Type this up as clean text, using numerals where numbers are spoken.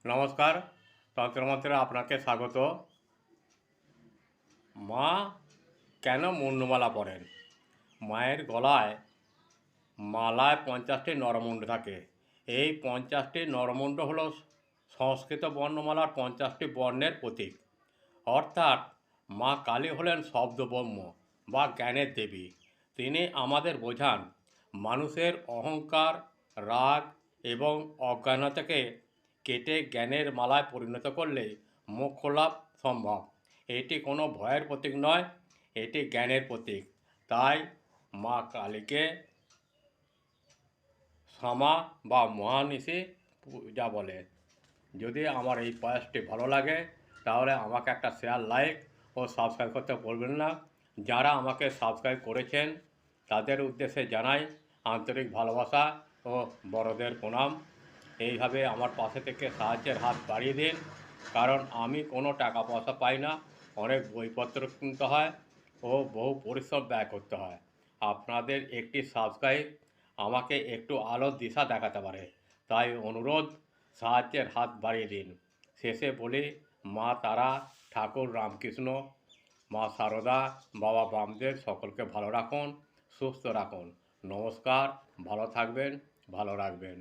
নমস্কার, তন্ত্রমন্ত্রে আপনাকে স্বাগত। মা কেন মুন্ডমালা পরেন? মায়ের গলায় মালায় 50টি নরমুণ্ড থাকে। এই 50টি নরমুণ্ড হল সংস্কৃত বর্ণমালার 50টি বর্ণের প্রতীক। অর্থাৎ মা কালী হলেন শব্দব্রহ্ম বা জ্ঞানের দেবী। তিনি আমাদের বোঝান মানুষের অহংকার, রাগ এবং অজ্ঞানতাকে কেটে জ্ঞানের মালায় পরিণত করলেই মোক্ষ লাভ সম্ভব। এটি কোনো ভয়ের প্রতীক নয়, এটি জ্ঞানের প্রতীক। তাই মা কালীকে শ্যামা বা মহানিশি পূজা বলে। যদি আমার এই প্রয়াসটি ভালো লাগে তাহলে আমাকে একটা শেয়ার, লাইক ও সাবস্ক্রাইব করতে ভুলবেন না। যারা আমাকে সাবস্ক্রাইব করেছেন তাদের উদ্দেশ্যে জানাই আন্তরিক ভালোবাসা ও বড়দের প্রণাম। এইভাবে আমার পাশে থেকে সাহায্যের হাত বাড়িয়ে দিন, কারণ আমি কোনো টাকা পয়সা পাই না। অনেক বইপত্র কিনতে হয় ও বহু পরিশ্রম ব্যয় করতে হয়। আপনাদের একটি সাবস্ক্রাইব আমাকে একটু আলোর দিশা দেখাতে পারে, তাই অনুরোধ, সাহায্যের হাত বাড়িয়ে দিন। শেষে বলি, মা তারা, ঠাকুর রামকৃষ্ণ, মা সারদা, বাবা বামদেব সকলকে ভালো রাখুন, সুস্থ রাখুন। নমস্কার, ভালো থাকবেন, ভালো রাখবেন।